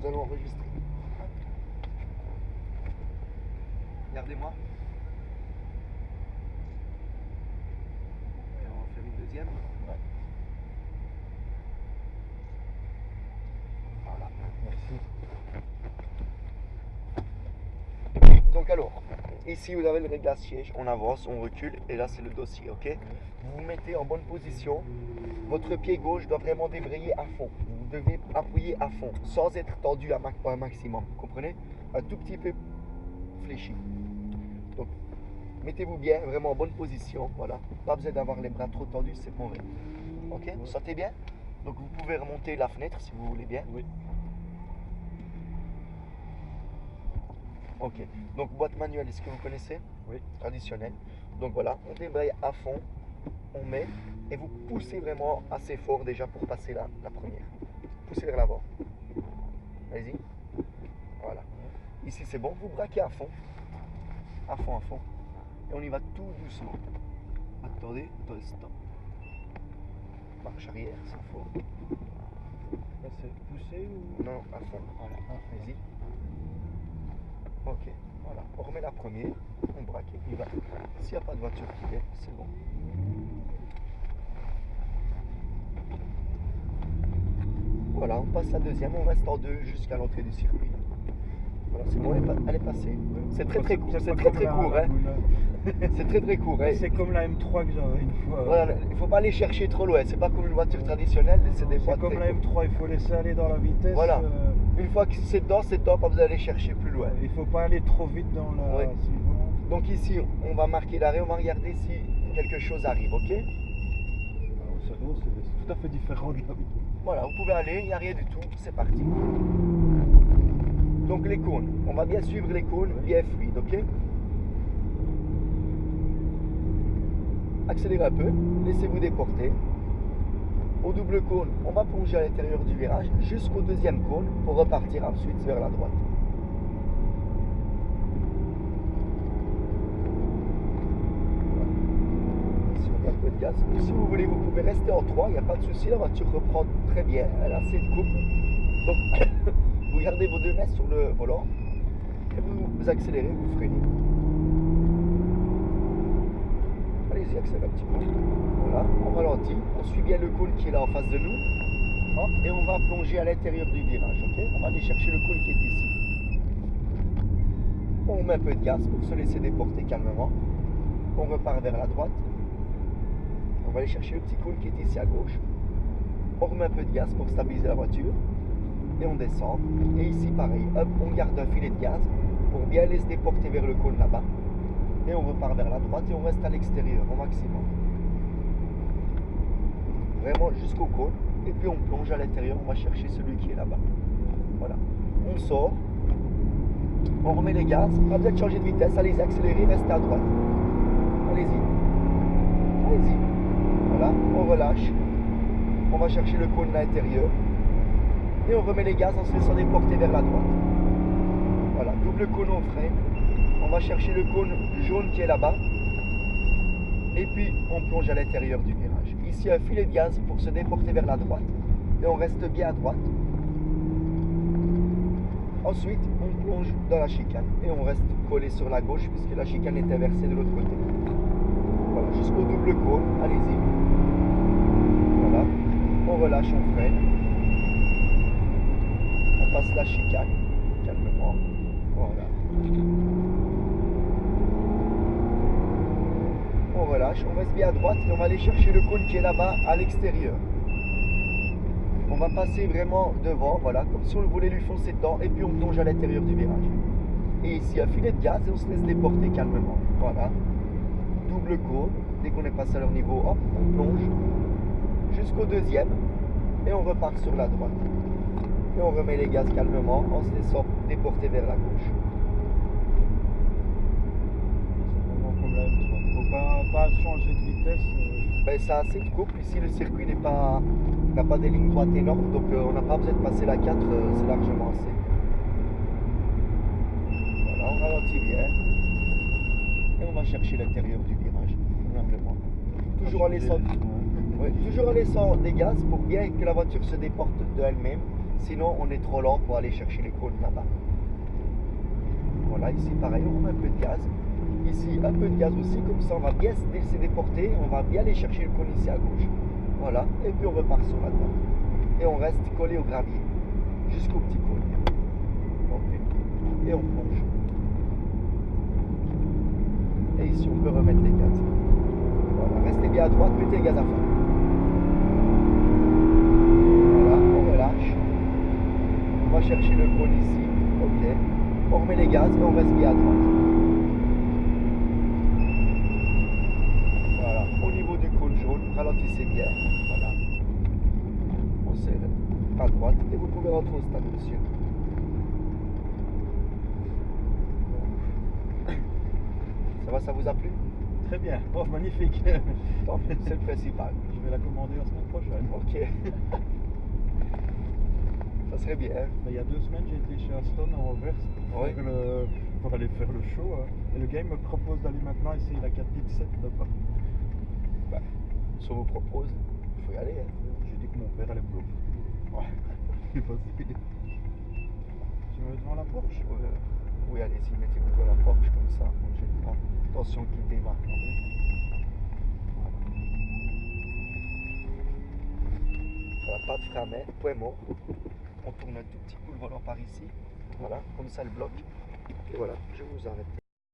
allons enregistrer. Regardez-moi. Et on va faire une deuxième. Ouais. Voilà. Merci. Donc alors, ici vous avez le réglage siège, on avance, on recule et là c'est le dossier, ok? Vous vous mettez en bonne position, votre pied gauche doit vraiment débrayer à fond. Vous devez appuyer à fond, sans être tendu à un maximum, vous comprenez? Un tout petit peu fléchi. Donc, mettez-vous bien, vraiment en bonne position, voilà. Pas besoin d'avoir les bras trop tendus, c'est mauvais. Ok? Vous sentez bien? Donc vous pouvez remonter la fenêtre si vous voulez bien. Oui. Ok. Donc boîte manuelle, est-ce que vous connaissez? Oui. Traditionnelle. Donc voilà, on débraye à fond, on met et vous poussez vraiment assez fort déjà pour passer la première. Poussez vers l'avant. Allez-y. Voilà. Ici c'est bon, vous braquez à fond. À fond, à fond. Et on y va tout doucement. Attendez, stop. Marche arrière, c'est fort. Là c'est poussé ou... Non, à fond. Voilà. Vas-y. Ok, voilà. On remet la première, on braque et il va. S'il n'y a pas de voiture qui vient, c'est bon. Voilà, on passe la deuxième, on reste en deux jusqu'à l'entrée du circuit. Voilà, c'est bon, elle est passée. C'est très très court, c'est très très court, hein. C'est très très court. C'est comme la M3 que j'avais une fois. Voilà, il ne faut pas aller chercher trop loin, c'est pas comme une voiture traditionnelle, c'est des fois C'est comme très la court. M3, il faut laisser aller dans la vitesse. Voilà. Une fois que c'est dedans, pas besoin d'aller chercher plus loin. Il faut pas aller trop vite dans la suivante. Donc ici, on va marquer l'arrêt, on va regarder si quelque chose arrive, ok? C'est tout à fait différent de l'habitude. Voilà, vous pouvez aller, il n'y a rien du tout, c'est parti. Donc les cônes, on va bien suivre les cônes, bien fluide, ok? Accélérez un peu, laissez-vous déporter. Au double cône, on va plonger à l'intérieur du virage jusqu'au deuxième cône pour repartir ensuite vers la droite. Ici, on met un peu de gaz. Si vous voulez, vous pouvez rester en 3, il n'y a pas de souci, la voiture reprend très bien, elle a assez de couple. Donc, vous gardez vos 2 mètres sur le volant et vous accélérez, vous freinez. Allez-y, accélérez un petit peu. Voilà, on ralentit, on suit bien le cône qui est là en face de nous. Oh, et on va plonger à l'intérieur du virage, ok? On va aller chercher le cône qui est ici. On met un peu de gaz pour se laisser déporter calmement. On repart vers la droite. On va aller chercher le petit cône qui est ici à gauche. On remet un peu de gaz pour stabiliser la voiture. Et on descend. Et ici pareil, hop, on garde un filet de gaz pour bien laisser déporter vers le cône là-bas. Et on repart vers la droite et on reste à l'extérieur au maximum. Vraiment jusqu'au cône. Et puis on plonge à l'intérieur, on va chercher celui qui est là-bas. Voilà. On sort. On remet les gaz. Pas besoin de changer de vitesse. Allez-y, accélérez, restez à droite. Allez-y. Allez-y. Voilà, on relâche. On va chercher le cône à l'intérieur. Et on remet les gaz en se laissant déporter vers la droite. Voilà, double cône au frein. On va chercher le cône jaune qui est là-bas. Et puis on plonge à l'intérieur du virage. Ici un filet de gaz pour se déporter vers la droite. Et on reste bien à droite. Ensuite, on plonge dans la chicane. Et on reste collé sur la gauche puisque la chicane est inversée de l'autre côté. Voilà, jusqu'au double cône. Allez-y. Voilà. On relâche, on freine. On passe la chicane. Calmement. Voilà. On relâche, on reste bien à droite et on va aller chercher le cône qui est là-bas à l'extérieur. On va passer vraiment devant, voilà, comme si on voulait lui foncer dedans et puis on plonge à l'intérieur du virage. Et ici un filet de gaz et on se laisse déporter calmement. Voilà. Double cône, dès qu'on est passé à leur niveau, hop, on plonge jusqu'au deuxième et on repart sur la droite. Et on remet les gaz calmement en se laissant déporter vers la gauche. Pas changer de vitesse. Ben, ça a assez de couple. Ici, le circuit n'a pas des lignes droites énormes, donc on n'a pas besoin de passer la 4, c'est largement assez. Voilà, on ralentit bien. Et on va chercher l'intérieur du virage, humblement. Toujours en laissant des gaz pour bien que la voiture se déporte de elle-même Sinon, on est trop lent pour aller chercher les cônes là-bas. Voilà, ici pareil, on met un peu de gaz. Ici, un peu de gaz aussi, comme ça on va bien se déporter, on va bien aller chercher le cône ici à gauche. Voilà, et puis on repart sur la droite. Et on reste collé au gravier, jusqu'au petit cône. Ok. Et on plonge. Et ici, on peut remettre les gaz. Voilà, restez bien à droite, mettez les gaz à fond. Voilà, on relâche. On va chercher le cône ici. Ok. On remet les gaz et on reste bien à droite. Voilà, au niveau du cône jaune, ralentissez bien. Voilà. On serre à droite et vous pouvez rentrer au stade, monsieur. Ça va, ça vous a plu? Très bien, oh magnifique. Tant mieux, c'est le principal. Je vais la commander la semaine prochaine. Ok. Ça serait bien. Il y a 2 semaines, j'ai été chez Aston en Anvers Ouais. pour aller faire le show. Et le gars il me propose d'aller maintenant essayer la 4.7 là-bas. Bah, si on vous propose, il faut y aller. Hein. J'ai dit que mon père allait me l'offrir. Ouais. C'est facile. Tu me mets devant la Porsche? Oui, allez-y, mettez-vous devant la Porsche comme ça, on ne gêne pas. Attention qu'il démarre. Voilà, pas de frein à main, point mort. On tourne un tout petit coup le volant par ici. Voilà, comme ça le bloque. Et voilà, je vous arrête.